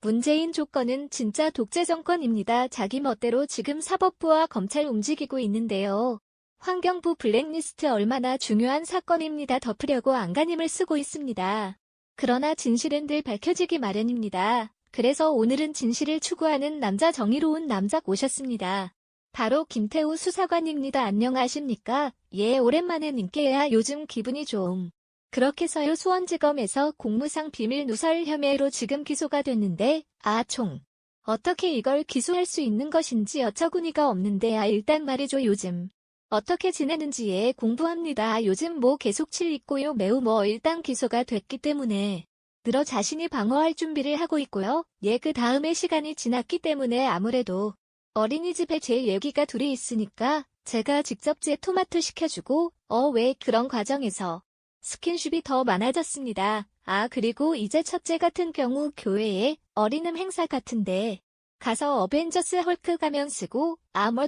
문재인 조건은 진짜 독재 정권입니다. 자기 멋대로 지금 사법부와 검찰 움직이고 있는데요. 환경부 블랙리스트 얼마나 중요한 사건입니다. 덮으려고 안간힘을 쓰고 있습니다. 그러나 진실은 늘 밝혀지기 마련입니다. 그래서 오늘은 진실을 추구하는 남자, 정의로운 남자 모셨습니다. 바로 김태우 수사관입니다. 안녕하십니까? 예, 오랜만에 님께야 요즘 기분이 좀 그렇게서요. 수원지검에서 공무상 비밀 누설 혐의로 지금 기소가 됐는데 어떻게 이걸 기소할 수 있는 것인지 어처구니가 없는데 일단 말이죠. 요즘 어떻게 지내는지 공부합니다. 요즘 계속 칠 있고요. 매우 일단 기소가 됐기 때문에 늘어 자신이 방어할 준비를 하고 있고요. 그 다음에 시간이 지났기 때문에 아무래도 어린이집에 제 얘기가 둘이 있으니까 제가 직접 제 토마토 시켜주고 왜 그런 과정에서 스킨십이 더 많아졌습니다. 그리고 이제 첫째 같은 경우 교회에 어린음 행사 같은데 가서 어벤져스 헐크 가면 쓰고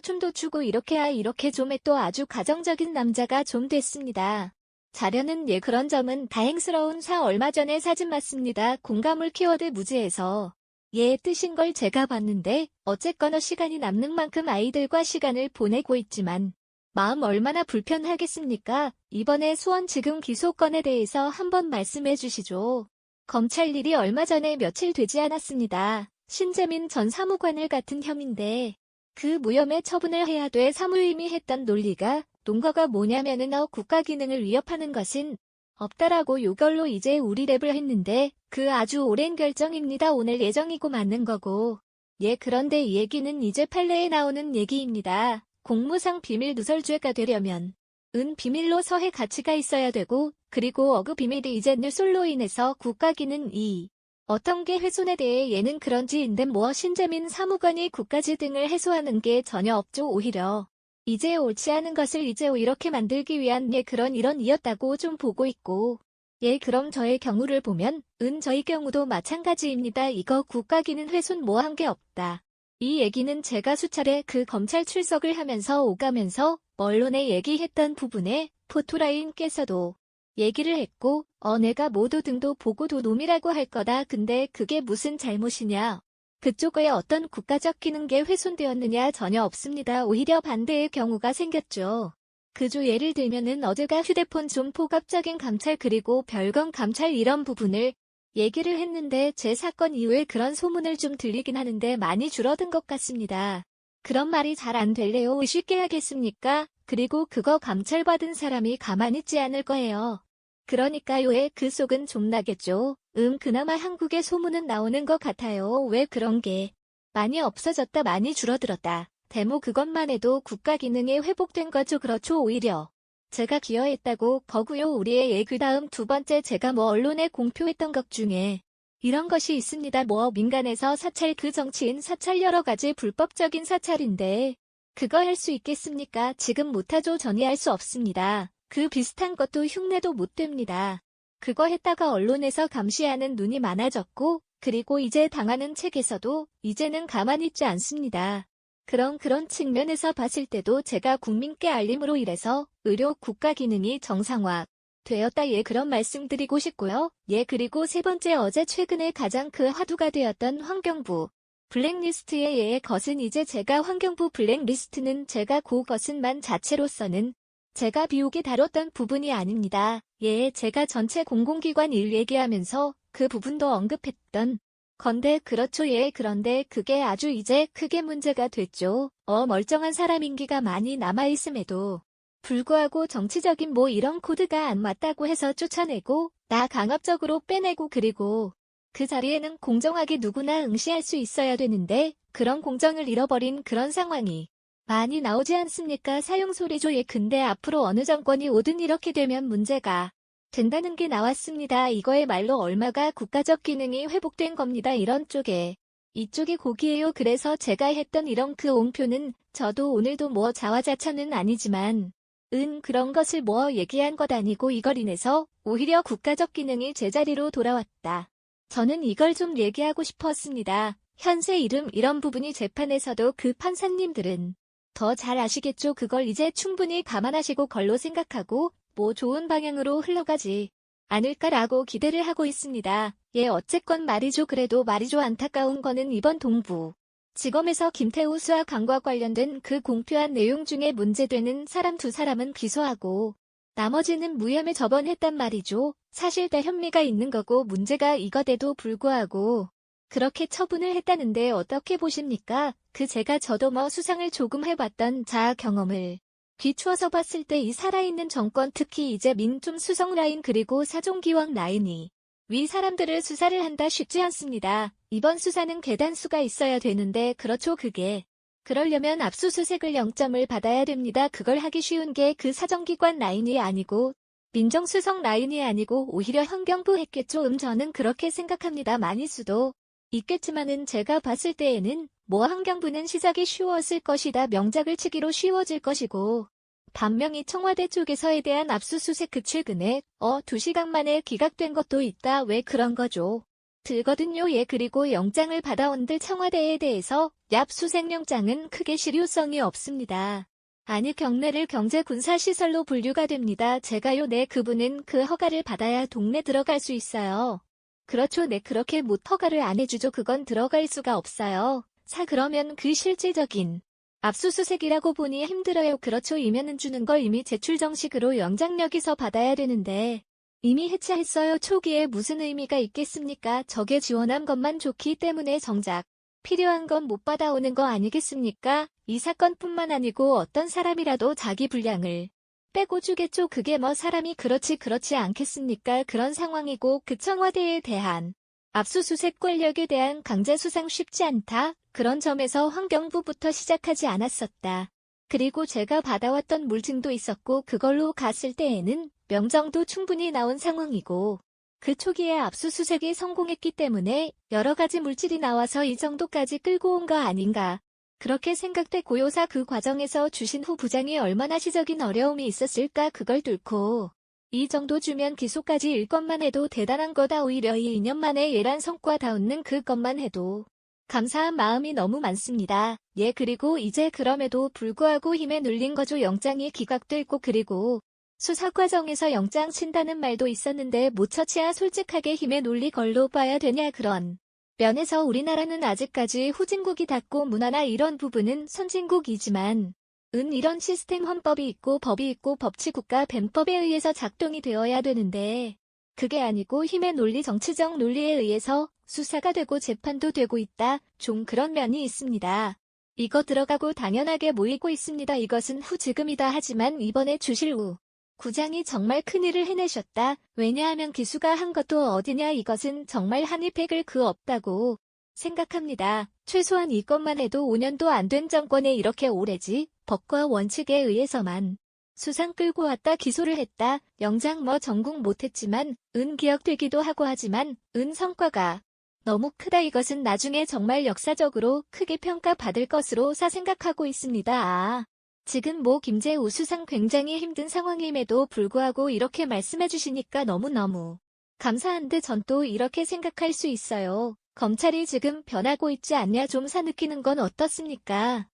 춤도 추고 이렇게 좀 또 아주 가정적인 남자가 좀 됐습니다. 자려는 그런 점은 다행스러운 얼마 전에 사진 맞습니다. 공감을 키워드 무지에서 뜨신 걸 제가 봤는데 어쨌거나 시간이 남는 만큼 아이들과 시간을 보내고 있지만 마음 얼마나 불편하겠습니까? 이번에 수원지검 기소건에 대해서 한번 말씀해 주시죠. 검찰 일이 얼마 전에 며칠 되지 않았습니다. 신재민 전 사무관을 같은 혐의인데 그 무혐의 처분을 해야 돼 사무임이 했던 논거가 뭐냐면은 국가 기능을 위협하는 것은 없다라고 이걸로 이제 우리랩을 했는데 그 아주 오랜 결정입니다. 오늘 예정이고 맞는 거고. 그런데 이 얘기는 이제 판례에 나오는 얘기입니다. 공무상 비밀 누설죄가 되려면 비밀로 서해 가치가 있어야 되고 그리고 비밀이 이제 늘 솔로 인해서 국가기능 어떤 게 훼손에 대해 얘는 그런지인데 신재민 사무관이 국가지 등을 해소하는 게 전혀 없죠. 오히려 이제 옳지 않은 것을 이제 이렇게 만들기 위한 그런 일원이었다고 좀 보고 있고 그럼 저의 경우를 보면 저희 경우도 마찬가지입니다. 이거 국가기능 훼손 한 게 없다. 이 얘기는 제가 수차례 그 검찰 출석을 하면서 오가면서 언론에 얘기했던 부분에 포토라인께서도 얘기를 했고 내가 모두 등도 보고도 놈이라고 할 거다. 근데 그게 무슨 잘못이냐. 그쪽에 어떤 국가적 기능이 훼손되었느냐 전혀 없습니다. 오히려 반대의 경우가 생겼죠. 그저 예를 들면은 어제가 휴대폰 좀 포괄적인 감찰 그리고 별건 감찰 이런 부분을 얘기를 했는데 제 사건 이후에 그런 소문을 좀 들리긴 하는데 많이 줄어든 것 같습니다. 그런 말이 잘 안 될래요. 쉽게 하겠습니까? 그리고 그거 감찰받은 사람이 가만히 있지 않을 거예요. 그러니까요. 그 속은 좀 나겠죠. 그나마 한국의 소문은 나오는 것 같아요. 왜 그런 게 많이 없어졌다 많이 줄어들었다. 데모 그것만 해도 국가 기능이 회복된 거죠. 그렇죠. 오히려 제가 기여했다고 거고요. 우리의 그 다음 두 번째 제가 언론에 공표했던 것 중에 이런 것이 있습니다. 민간에서 사찰 그 정치인 사찰 여러 가지 불법적인 사찰인데 그거 할 수 있겠습니까? 지금 못하죠. 전혀 할 수 없습니다. 그 비슷한 것도 흉내도 못 됩니다. 그거 했다가 언론에서 감시하는 눈이 많아졌고 그리고 이제 당하는 책에서도 이제는 가만히 있지 않습니다. 그런 측면에서 봤을 때도 제가 국민께 알림으로 인해서 의료 국가 기능이 정상화 되었다. 그런 말씀드리고 싶고요. 그리고 세 번째 어제 최근에 가장 그 화두가 되었던 환경부 블랙리스트의 것은 이제 제가 환경부 블랙리스트는 제가 그것은만 자체로서는 제가 비우게 다뤘던 부분이 아닙니다. 제가 전체 공공기관 일 얘기하면서 그 부분도 언급했던 건데 그렇죠. 그런데 그게 아주 이제 크게 문제가 됐죠. 멀쩡한 사람 인기가 많이 남아있음에도 불구하고 정치적인 이런 코드가 안 맞다고 해서 쫓아내고 나 강압적으로 빼내고 그리고 그 자리에는 공정하게 누구나 응시할 수 있어야 되는데 그런 공정을 잃어버린 그런 상황이 많이 나오지 않습니까? 사용소리죠. 근데 앞으로 어느 정권이 오든 이렇게 되면 문제가 된다는 게 나왔습니다. 이거야말로 얼마가 국가적 기능이 회복된 겁니다. 이런 쪽에. 이쪽이 고기예요. 그래서 제가 했던 이런 그 옹표는 저도 오늘도 자화자찬은 아니지만 그런 것을 얘기한 것 아니고 이걸 인해서 오히려 국가적 기능이 제자리로 돌아왔다. 저는 이걸 좀 얘기하고 싶었습니다. 현세 이런 부분이 재판에서도 그 판사님들은 더 잘 아시겠죠. 그걸 이제 충분히 감안하시고 걸로 생각하고 좋은 방향으로 흘러가지 않을까라고 기대를 하고 있습니다. 예, 어쨌건 말이죠. 그래도 말이죠. 안타까운 거는 이번 동부 지검에서 김태우 수사 관과 관련된 그 공표한 내용 중에 문제되는 사람 2사람은 기소하고 나머지는 무혐의 처분했단 말이죠. 사실 다 혐의가 있는 거고 문제가 이거에도 불구하고 그렇게 처분을 했다는데 어떻게 보십니까? 저도 수상을 조금 해봤던 자아 경험을 비추어서 봤을 때 이 살아있는 정권, 특히 이제 민중 수석 라인 그리고 사종기왕 라인이 위 사람들을 수사를 한다 쉽지 않습니다. 이번 수사는 계단수가 있어야 되는데 그렇죠. 그러려면 압수수색을 영점을 받아야 됩니다. 그걸 하기 쉬운 게 그 사정기관 라인이 아니고 민정수석 라인이 아니고 오히려 환경부 했겠죠. 저는 그렇게 생각합니다. 많을 수도 있겠지만은 제가 봤을 때에는 환경부는 시작이 쉬웠을 것이다. 명작을 치기로 쉬워질 것이고 반면이 청와대 쪽에서에 대한 압수수색 최근에 2시간 만에 기각된 것도 있다. 왜 그런 거죠? 들거든요. 예, 그리고 영장을 받아온들 청와대에 대해서 압수수색영장은 크게 실효성이 없습니다. 아니 경내를 경제군사시설로 분류가 됩니다. 제가요. 네, 그분은 그 허가를 받아야 동네 들어갈 수 있어요. 그렇죠. 네, 그렇게 못 허가를 안 해주죠. 그건 들어갈 수가 없어요. 그러면 그 실질적인 압수수색이라고 보니 힘들어요. 그렇죠. 이면은 주는 걸 이미 제출 정식으로 영장 여기서 받아야 되는데 이미 해체했어요. 초기에 무슨 의미가 있겠습니까? 저게 지원한 것만 좋기 때문에 정작 필요한 건 못 받아오는 거 아니겠습니까? 이 사건뿐만 아니고 어떤 사람이라도 자기 분량을 빼고 주겠죠. 그게 사람이 그렇지 않겠습니까? 그런 상황이고 그 청와대에 대한 압수수색 권력에 대한 강제 수상 쉽지 않다. 그런 점에서 환경부부터 시작하지 않았었다. 그리고 제가 받아왔던 물증도 있었고 그걸로 갔을 때에는 명정도 충분히 나온 상황이고 그 초기에 압수수색이 성공했기 때문에 여러 가지 물질이 나와서 이 정도까지 끌고 온 거 아닌가. 그렇게 생각되고요. 그 과정에서 주신 후 부장이 얼마나 시적인 어려움이 있었을까. 그걸 뚫고 이 정도 주면 기소까지 일 것만 해도 대단한 거다. 오히려 이 2년 만에 예란 성과 다 얻는 그것만 해도 감사한 마음이 너무 많습니다. 예, 그리고 이제 그럼에도 불구하고 힘에 눌린 거죠. 영장이 기각됐고 그리고 수사 과정에서 영장 친다는 말도 있었는데 못 처치야 솔직하게 힘에 눌린 걸로 봐야 되냐. 그런 면에서 우리나라는 아직까지 후진국이 닫고 문화나 이런 부분은 선진국이지만 이런 시스템 헌법이 있고 법이 있고 법치국가 뱀법에 의해서 작동이 되어야 되는데 그게 아니고 힘의 논리 정치적 논리에 의해서 수사가 되고 재판도 되고 있다. 좀 그런 면이 있습니다. 이거 들어가고 당연하게 모이고 있습니다. 이것은 지금이다 하지만 이번에 주실우 구장이 정말 큰일을 해내셨다. 왜냐하면 기수가 한 것도 어디냐. 이것은 정말 한입백을 없다고 생각합니다. 최소한 이것만 해도 5년도 안 된 정권에 이렇게 오래지 법과 원칙에 의해서만 수상 끌고 왔다. 기소를 했다. 영장 전국 못했지만 기억되기도 하고 하지만 성과가 너무 크다. 이것은 나중에 정말 역사적으로 크게 평가받을 것으로 생각하고 있습니다. 지금 김재우 수상 굉장히 힘든 상황임에도 불구하고 이렇게 말씀해 주시니까 너무너무 감사한데 전 또 이렇게 생각할 수 있어요. 검찰이 지금 변하고 있지 않냐. 좀 느끼는 건 어떻습니까?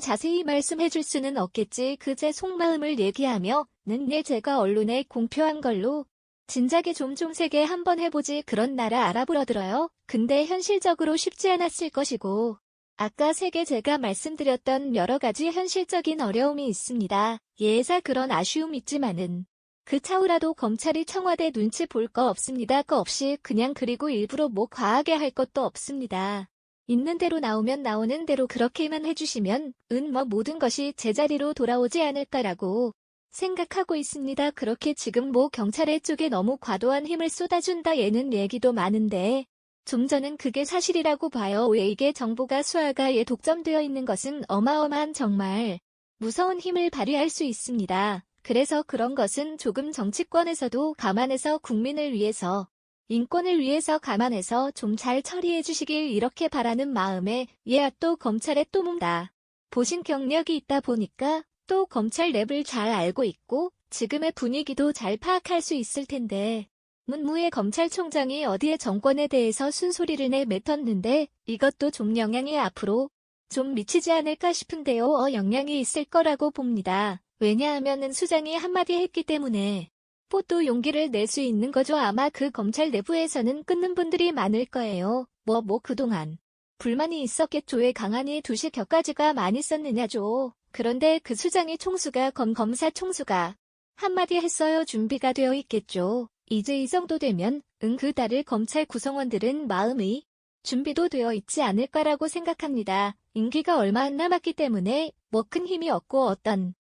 자세히 말씀해 줄 수는 없겠지. 제 속마음을 얘기하며는 제가 언론에 공표한 걸로 진작에 좀 세게 한번 해보지. 그런 나라 알아보러들어요. 근데 현실적으로 쉽지 않았을 것이고 아까 제가 말씀드렸던 여러 가지 현실적인 어려움이 있습니다. 그런 아쉬움 있지만은 그 차후라도 검찰이 청와대 눈치 볼 거 없습니다. 거 없이 그냥 그리고 일부러 과하게 할 것도 없습니다. 있는 대로 나오면 나오는 대로 그렇게만 해주시면 모든 것이 제자리로 돌아오지 않을까라고 생각하고 있습니다. 그렇게 지금 경찰의 쪽에 너무 과도한 힘을 쏟아준다 얘는 얘기도 많은데 좀 저는 그게 사실이라고 봐요. 왜 이게 정보가 수하가 독점되어 있는 것은 어마어마한 정말 무서운 힘을 발휘할 수 있습니다. 그래서 그런 것은 조금 정치권에서도 감안해서 국민을 위해서 인권을 위해서 감안해서 좀 잘 처리해 주시길 이렇게 바라는 마음에 또 검찰에 또 몸다 보신 경력이 있다 보니까 또 검찰 랩을 잘 알고 있고 지금의 분위기도 잘 파악할 수 있을 텐데 문무의 검찰총장이 어디에 정권에 대해서 순소리를 내뱉었는데 이것도 좀 영향이 앞으로 좀 미치지 않을까 싶은데요. 영향이 있을 거라고 봅니다. 왜냐하면은 수장이 한마디 했기 때문에 또 용기를 낼 수 있는 거죠. 아마 그 검찰 내부에서는 끊는 분들이 많을 거예요. 그동안 불만이 있었겠죠. 왜 강한이 두시 격까지가 많이 썼느냐죠. 그런데 그 수장이 총수가 검사 총수가 한마디 했어요. 준비가 되어 있겠죠. 이제 이 정도 되면 그달을 검찰 구성원들은 마음의 준비도 되어 있지 않을까라고 생각합니다. 임기가 얼마 안 남았기 때문에 큰 힘이 없고 어떤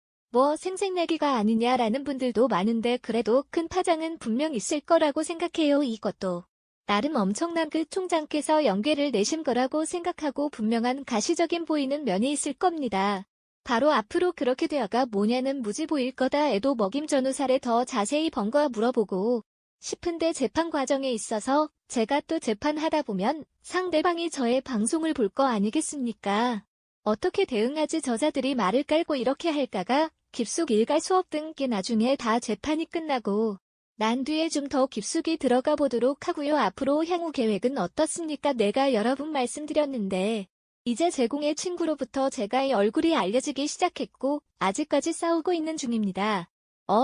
생색내기가 아니냐라는 분들도 많은데 그래도 큰 파장은 분명 있을 거라고 생각해요. 이것도 나름 엄청난 그 총장께서 연계를 내신 거라고 생각하고 분명한 가시적인 보이는 면이 있을 겁니다. 바로 앞으로 그렇게 되어가 뭐냐는 무지 보일 거다 해도 먹임 전후사를 더 자세히 번거아 물어보고 싶은데 재판 과정에 있어서 제가 또 재판하다 보면 상대방이 저의 방송을 볼 거 아니겠습니까? 어떻게 대응하지 저자들이 말을 깔고 이렇게 할까가 깊숙이 일갈 수 없던 게 나중에 다 재판이 끝나고 난 뒤에 좀 더 깊숙이 들어가 보도록 하고요. 앞으로 향후 계획은 어떻습니까? 내가 여러 번 말씀드렸는데 이제 제공의 친구로부터 제가 이 얼굴이 알려지기 시작했고 아직까지 싸우고 있는 중입니다.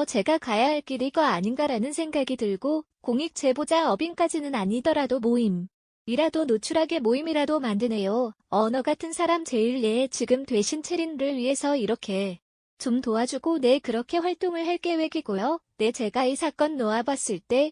제가 가야 할 길이 이거 아닌가라는 생각이 들고 공익 제보자 업인까지는 아니더라도 모임이라도 노출하게 모임이라도 만드네요. 너 같은 사람 제일 지금 되신 체린을 위해서 이렇게 좀 도와주고 그렇게 활동을 할 계획이고요. 제가 이 사건 놓아봤을 때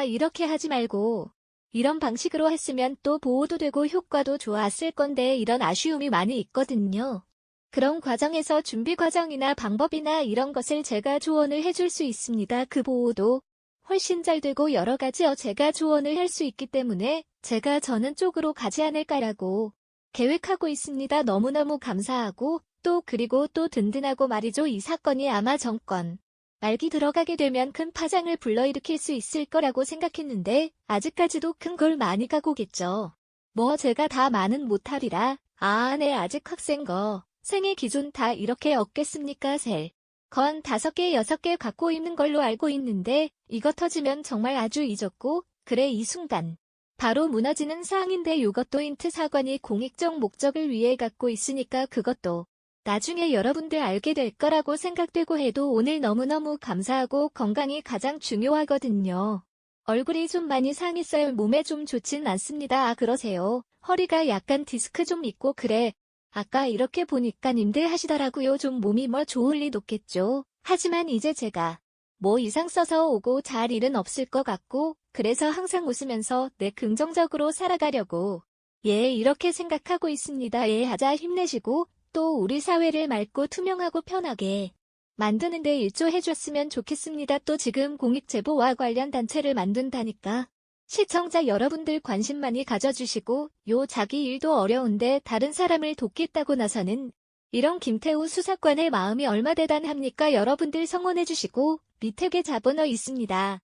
이렇게 하지 말고 이런 방식으로 했으면 또 보호도 되고 효과도 좋았을 건데 이런 아쉬움이 많이 있거든요. 그런 과정에서 준비 과정이나 방법이나 이런 것을 제가 조언을 해줄 수 있습니다. 그 보호도 훨씬 잘 되고 여러 가지 제가 조언을 할 수 있기 때문에 제가 저는 쪽으로 가지 않을까라고 계획하고 있습니다. 너무너무 감사하고 그리고 또 든든하고 말이죠. 이 사건이 아마 정권 말기 들어가게 되면 큰 파장을 불러일으킬 수 있을 거라고 생각했는데 아직까지도 큰 걸 많이 가고겠죠. 제가 다 많은 못하리라. 네 아직 학생거. 생애 기준 다 이렇게 없겠습니까? 건 5개, 6개 갖고 있는 걸로 알고 있는데 이거 터지면 정말 아주 잊었고 그래 이 순간 바로 무너지는 사항인데 요것도 인트 사관이 공익적 목적을 위해 갖고 있으니까 그것도 나중에 여러분들 알게 될 거라고 생각되고 해도 오늘 너무너무 감사하고 건강이 가장 중요하거든요. 얼굴이 좀 많이 상했어요. 몸에 좀 좋진 않습니다. 그러세요. 허리가 약간 디스크 좀 있고 그래. 아까 이렇게 보니까 님들 하시더라고요. 좀 몸이 좋을 리 높겠죠. 하지만 이제 제가 이상 써서 오고 잘 일은 없을 것 같고 그래서 항상 웃으면서 긍정적으로 살아가려고 이렇게 생각하고 있습니다. 하자 힘내시고 또 우리 사회를 맑고 투명하고 편하게 만드는데 일조해줬으면 좋겠습니다. 또 지금 공익제보와 관련 단체를 만든다니까 시청자 여러분들 관심 많이 가져주시고 자기 일도 어려운데 다른 사람을 돕겠다고 나서는 이런 김태우 수사관의 마음이 얼마 대단합니까? 여러분들 성원해주시고 밑에 계좌번호 있습니다.